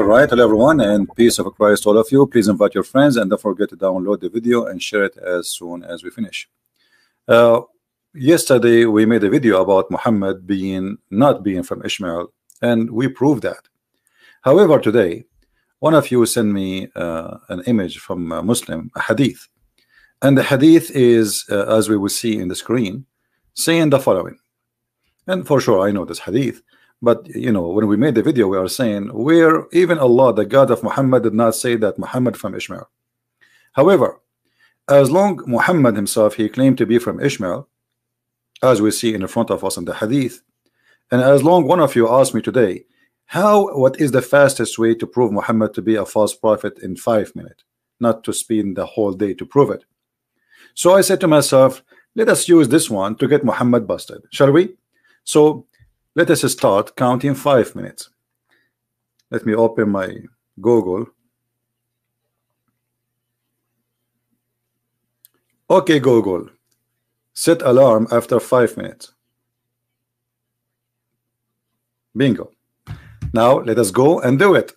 right, hello everyone, and peace of Christ all of you. Please invite your friends and don't forget to download the video and share it as soon as we finish. Yesterday we made a video about Muhammad not being from Ishmael, and we proved that. However, today one of you sent me an image from a Muslim, a hadith, and the hadith is as we will see in the screen, saying the following. And for sure I know this hadith, but you know, when we made the video we are saying where even Allah, the God of Muhammad, did not say that Muhammad from Ishmael. However, as long Muhammad himself, he claimed to be from Ishmael, as we see in front of us in the hadith, and as long one of you asked me today, what is the fastest way to prove Muhammad to be a false prophet in 5 minutes, not to spend the whole day to prove it. So I said to myself, let us use this one to get Muhammad busted, shall we? So let us start counting 5 minutes. Let me open my Google. Okay, Google, set alarm after 5 minutes. Bingo. Now let us go and do it.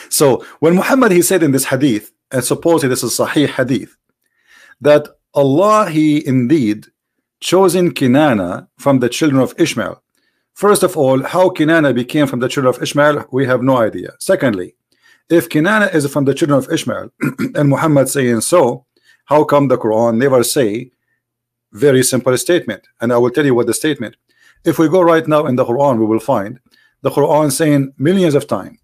So when Muhammad, he said in this hadith, and supposedly this is Sahih hadith, that Allah, he indeed chosen Kinana from the children of Ishmael. First of all, how Kinana became from the children of Ishmael, we have no idea. Secondly, if Kinana is from the children of Ishmael and Muhammad saying so, how come the Quran never say very simple statement? And I will tell you what the statement. If we go right now in the Quran, we will find the Quran saying millions of times.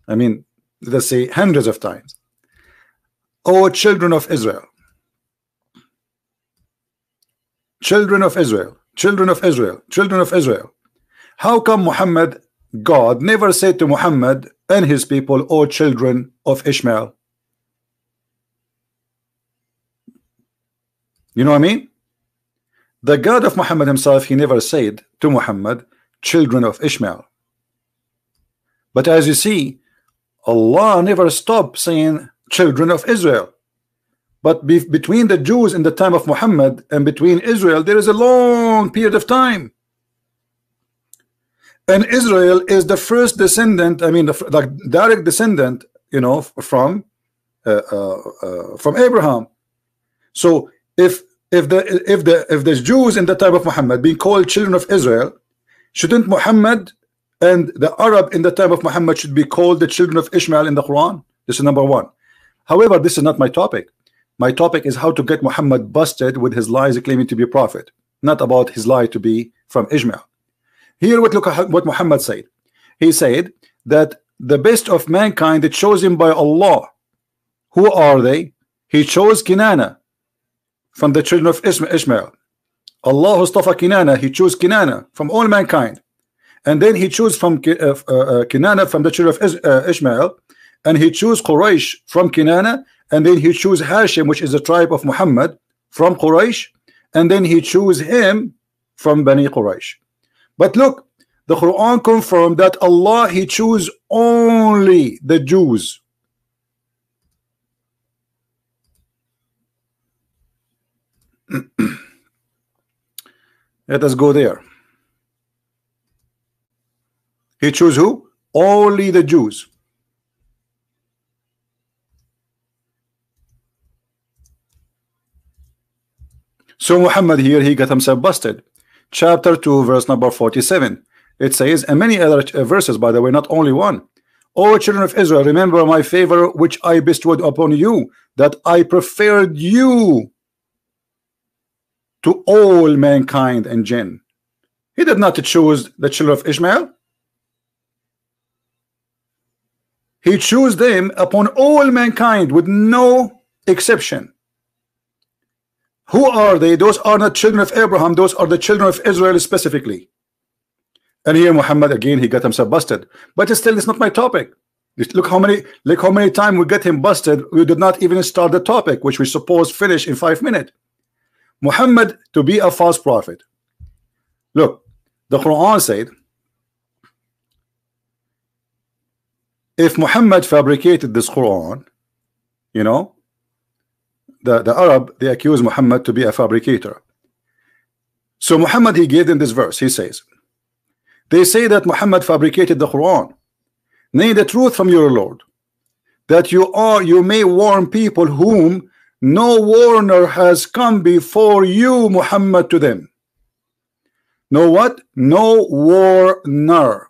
I mean, let's say hundreds of times. O children of Israel, children of Israel, children of Israel, children of Israel. How come Muhammad, God, never said to Muhammad and his people, O children of Ishmael? You know what I mean? The God of Muhammad himself, he never said to Muhammad, children of Ishmael. But as you see, Allah never stopped saying children of Israel. But between the Jews in the time of Muhammad and between Israel, there is a long period of time. And Israel is the first descendant, I mean, the direct descendant, you know, from Abraham. So if the Jews in the time of Muhammad being called children of Israel, shouldn't Muhammad and the Arab in the time of Muhammad should be called the children of Ishmael in the Quran? This is number one. However, this is not my topic. My topic is how to get Muhammad busted with his lies claiming to be a prophet, not about his lie to be from Ishmael. Here, look at what Muhammad said. He said that the best of mankind is chosen by Allah. Who are they? He chose Kinana from the children of Ishmael. Allah Mustafa Kinana, he chose Kinana from all mankind. And then he chose from Kinana from the children of Ishmael, and he chose Quraysh from Kinana, and then he chose Hashim, which is the tribe of Muhammad, from Quraysh, and then he chose him from Bani Quraysh. But look, the Quran confirmed that Allah, he chose only the Jews. Let us go there. He chose who? Only the Jews. So Muhammad here, he got himself busted. Chapter 2, verse number 47. It says, and many other verses, by the way, not only one. O children of Israel, remember my favor which I bestowed upon you, that I preferred you to all mankind and jinn. He did not choose the children of Ishmael. He chose them upon all mankind with no exception. Who are they? Those are not children of Abraham. Those are the children of Israel specifically. And here Muhammad again, he got himself busted. But still, it's not my topic. Look how many times we get him busted. We did not even start the topic, which we suppose finish in 5 minutes. Muhammad to be a false prophet. Look, the Quran said, if Muhammad fabricated this Quran, you know, the Arab, they accuse Muhammad to be a fabricator. So Muhammad, he gave them this verse. He says, they say that Muhammad fabricated the Quran. Nay, the truth from your Lord, that you may warn people whom no warner has come before you, Muhammad, to them. No what? No warner.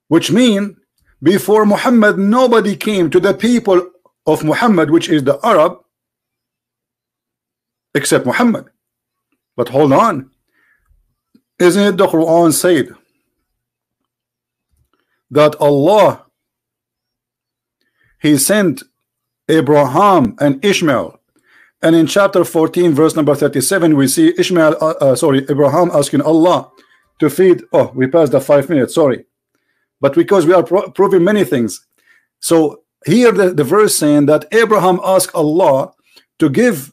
Which mean before Muhammad nobody came to the people of Muhammad, which is the Arab, except Muhammad. But hold on, isn't it the Quran said that Allah, He sent Abraham and Ishmael, and in chapter 14 verse number 37 we see Abraham asking Allah to feed. Oh, we passed the 5 minutes, sorry, but because we are proving many things. So here the verse saying that Abraham asked Allah to give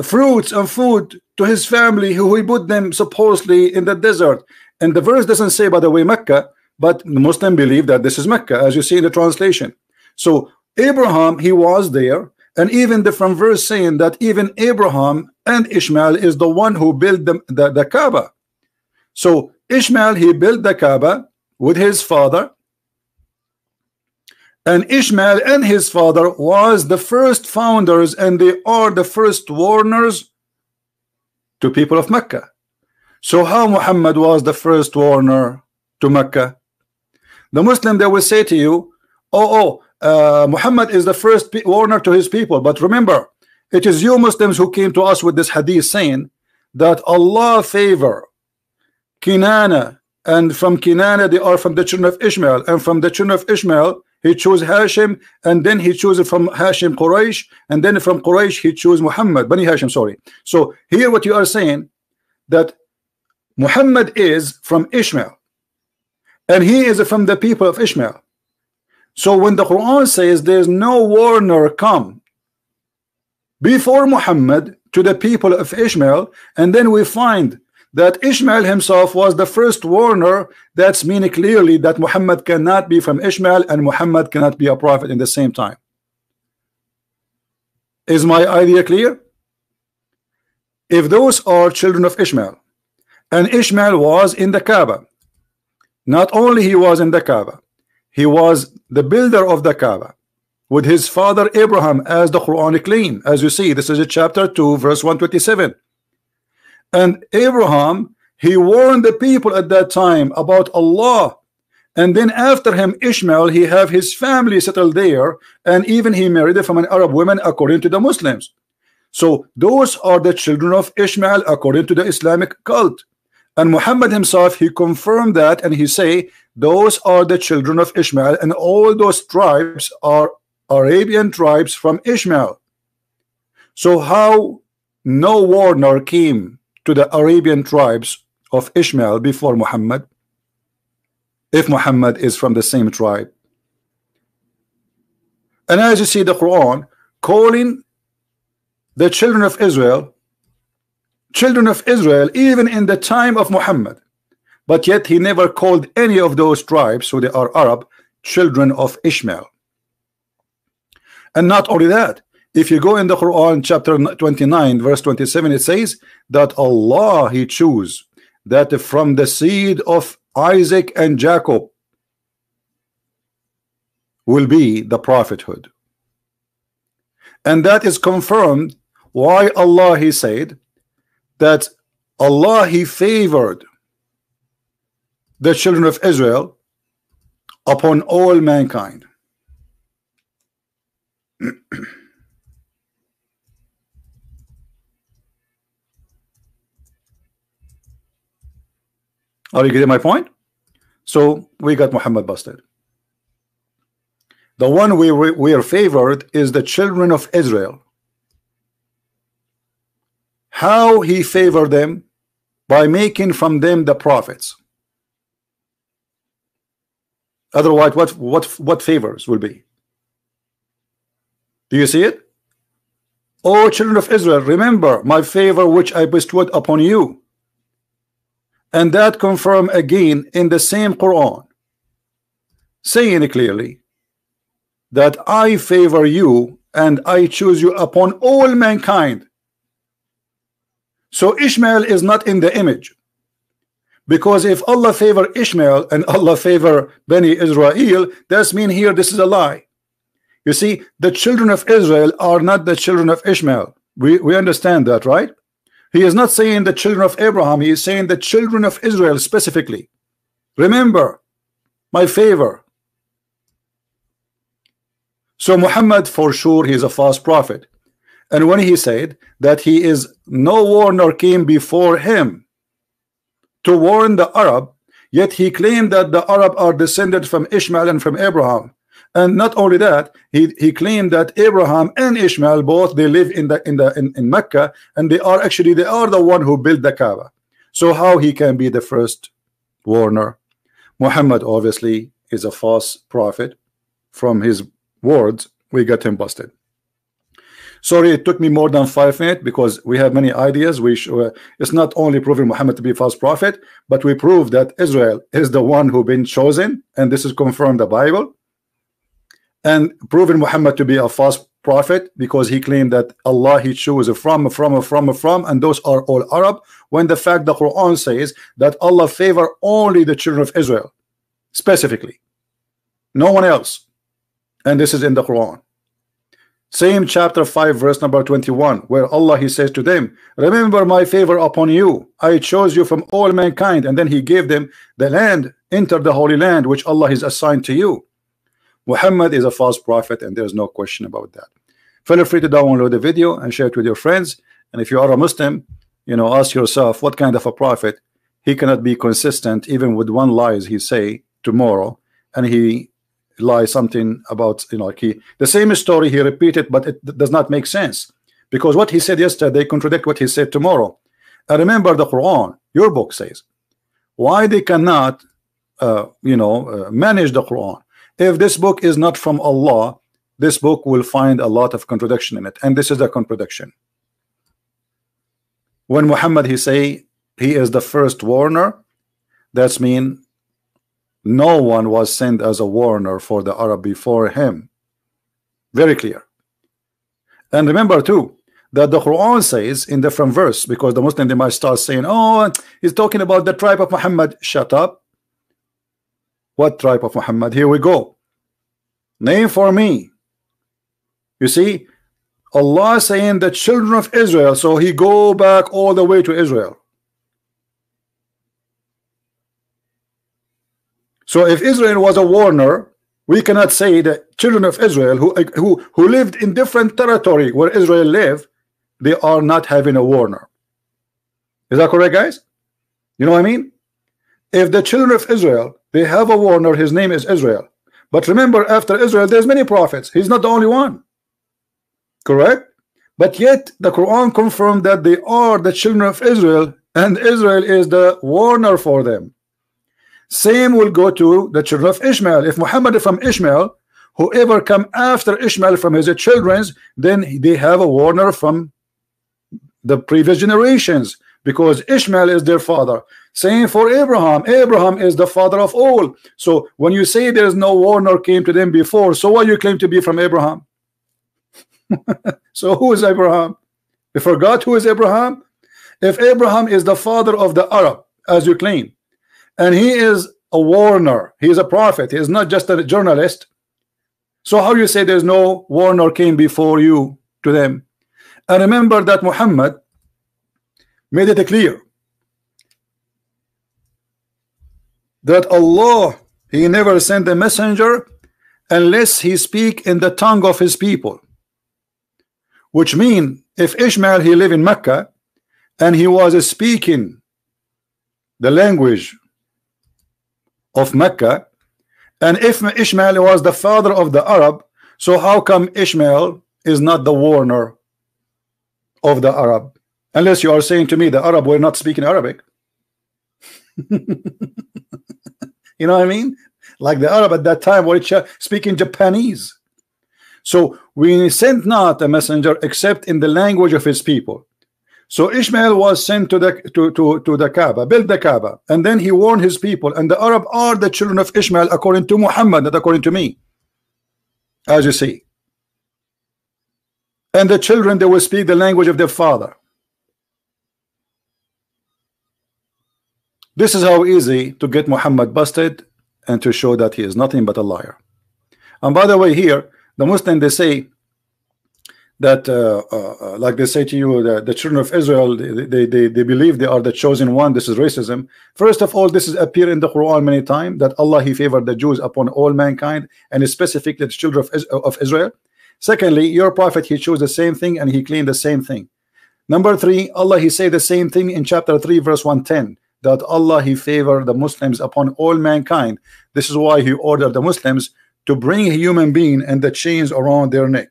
fruits and food to his family, who he put them supposedly in the desert. And the verse doesn't say, by the way, Mecca, but Muslims believe that this is Mecca, as you see in the translation. So Abraham, he was there, and even different verse saying that even Abraham and Ishmael is the one who built the Kaaba. So Ishmael, he built the Kaaba with his father, and Ishmael and his father was the first founders, and they are the first warners to people of Mecca. So how Muhammad was the first warner to Mecca? The Muslim, they will say to you, Muhammad is the first warner to his people. But remember, it is you Muslims who came to us with this hadith saying that Allah favor Kinana, and from Kinana they are from the children of Ishmael, and from the children of Ishmael he chose Hashim, and then he chose from Hashim Quraysh, and then from Quraysh he chose Muhammad, Bani Hashim, sorry. So here what you are saying, that Muhammad is from Ishmael, and he is from the people of Ishmael. So when the Quran says there's no warner come before Muhammad to the people of Ishmael, and then we find that Ishmael himself was the first warner, that's meaning clearly that Muhammad cannot be from Ishmael, and Muhammad cannot be a prophet in the same time. Is my idea clear? If those are children of Ishmael, and Ishmael was in the Kaaba, not only he was in the Kaaba, he was the builder of the Kaaba with his father Abraham, as the Quran claim. As you see, this is chapter 2 verse 127. And Abraham, he warned the people at that time about Allah, and then after him Ishmael, he have his family settled there, and even he married from an Arab woman according to the Muslims. So those are the children of Ishmael according to the Islamic cult. And Muhammad himself, he confirmed that, and he say those are the children of Ishmael, and all those tribes are Arabian tribes from Ishmael. So how no warner came to the Arabian tribes of Ishmael before Muhammad, if Muhammad is from the same tribe? And as you see the Quran calling the children of Israel even in the time of Muhammad, but yet he never called any of those tribes, so they are Arab, children of Ishmael. And not only that, if you go in the Quran chapter 29 verse 27, it says that Allah, he chose that from the seed of Isaac and Jacob will be the prophethood. And that is confirmed why Allah, he said that Allah, he favored the children of Israel upon all mankind. Are you getting my point? So we got Muhammad busted. The one we are favored is the children of Israel. How he favored them? By making from them the prophets. Otherwise, what favors will be? Do you see it? O children of Israel, remember my favor which I bestowed upon you. And that confirmed again in the same Quran, saying clearly that I favor you and I choose you upon all mankind. So Ishmael is not in the image, Because if Allah favor Ishmael and Allah favor Bani Israel, that's mean here this is a lie. You see, the children of Israel are not the children of Ishmael. We understand that, right? He is not saying the children of Abraham, he is saying the children of Israel specifically. Remember my favor. So Muhammad, for sure, he is a false prophet. And when he said that he is no warner came before him to warn the Arab, yet he claimed that the Arab are descended from Ishmael and from Abraham. And not only that, he claimed that Abraham and Ishmael both they live in Mecca, and they are the one who built the Kaaba. So how he can be the first warner? Muhammad obviously is a false prophet. From his words, we got him busted. Sorry, it took me more than 5 minutes because we have many ideas. It's not only proving Muhammad to be a false prophet, but we prove that Israel is the one who been chosen, and this is confirmed the Bible. And proven Muhammad to be a false prophet because he claimed that Allah he chose from, and those are all Arab, when the fact the Quran says that Allah favor only the children of Israel specifically, no one else. And this is in the Quran. Same chapter 5 verse number 21, where Allah he says to them, remember my favor upon you, I chose you from all mankind, and then he gave them the land, enter the holy land which Allah has assigned to you. Muhammad is a false prophet, and there's no question about that. Feel free to download the video and share it with your friends. And if you are a Muslim, you know, ask yourself what kind of a prophet. He cannot be consistent even with one lies he say tomorrow, and he lie something about, you know, the same story he repeated, but it does not make sense because what he said yesterday contradict what he said tomorrow. And remember the Quran, your book says, why they cannot manage the Quran. If this book is not from Allah, this book will find a lot of contradiction in it, and this is a contradiction. When Muhammad he say he is the first warner, that's mean no one was sent as a warner for the Arab before him. Very clear. And remember too that the Quran says in different verse, because the Muslim they might start saying, oh, he's talking about the tribe of Muhammad. Shut up. What tribe of Muhammad? Here we go. Name for me. You see, Allah saying the children of Israel, so he go back all the way to Israel. So if Israel was a warner, we cannot say that children of Israel who lived in different territory where Israel lived, they are not having a warner. Is that correct, guys? You know what I mean? If the children of Israel they have a warner, his name is Israel. But remember, after Israel, there's many prophets. He's not the only one. Correct? But yet, the Quran confirmed that they are the children of Israel, and Israel is the warner for them. Same will go to the children of Ishmael. If Muhammad is from Ishmael, whoever come after Ishmael from his children, then they have a warner from the previous generations, because Ishmael is their father. Same for Abraham. Abraham is the father of all. So when you say there's no warner came to them before, so what you claim to be from Abraham? So who is Abraham? You forgot who is Abraham? If Abraham is the father of the Arab, as you claim, and he is a warner, he is a prophet, he is not just a journalist, so how you say there's no warner came before you to them? And remember that Muhammad made it clear that Allah he never sent a messenger unless he speak in the tongue of his people, which mean if Ishmael he live in Mecca and he was speaking the language of Mecca, and if Ishmael was the father of the Arab, so how come Ishmael is not the warner of the Arab? Unless you are saying to me the Arab were not speaking Arabic. You know what I mean? Like the Arab at that time were speaking Japanese. So we sent not a messenger except in the language of his people. So Ishmael was sent to the Kaaba, built the Kaaba, and then he warned his people, and the Arab are the children of Ishmael according to Muhammad, not according to me, as you see. And the children they will speak the language of their father. This is how easy to get Muhammad busted and to show that he is nothing but a liar. And by the way, here the Muslim, they say that like they say to you, the children of Israel, they believe they are the chosen one. This is racism. First of all, this is appear in the Quran many times, that Allah, he favored the Jews upon all mankind, and specifically the children of Israel. Secondly, your prophet, he chose the same thing and he claimed the same thing. Number three, Allah, he said the same thing in chapter 3 verse 110, that Allah, he favored the Muslims upon all mankind. This is why he ordered the Muslims to bring a human being and the chains around their neck,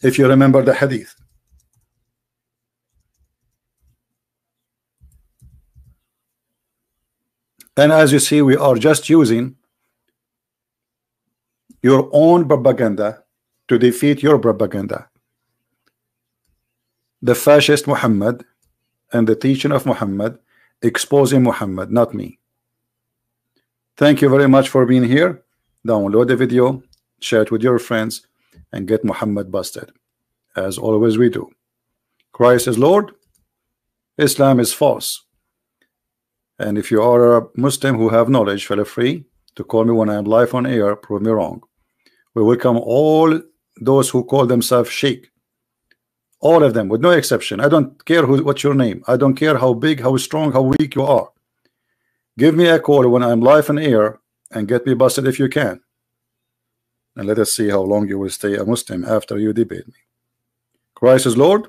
if you remember the hadith. And as you see, we are just using your own propaganda to defeat your propaganda. The fascist Muhammad and the teaching of Muhammad, exposing Muhammad, not me. Thank you very much for being here. Download the video, share it with your friends, and get Muhammad busted. As always we do. Christ is Lord, Islam is false. And if you are a Muslim who have knowledge, feel free to call me when I am live on air, prove me wrong. We welcome all those who call themselves Sheikh. All of them, with no exception. I don't care what's your name. I don't care how big, how strong, how weak you are. Give me a call when I'm live on air and get me busted if you can. And let us see how long you will stay a Muslim after you debate me. Christ is Lord,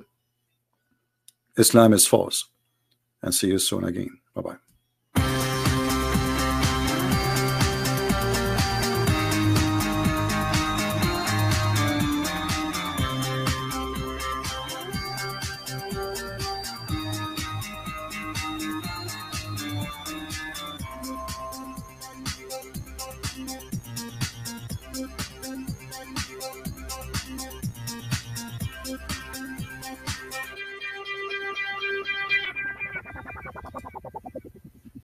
Islam is false. And see you soon again. Bye-bye.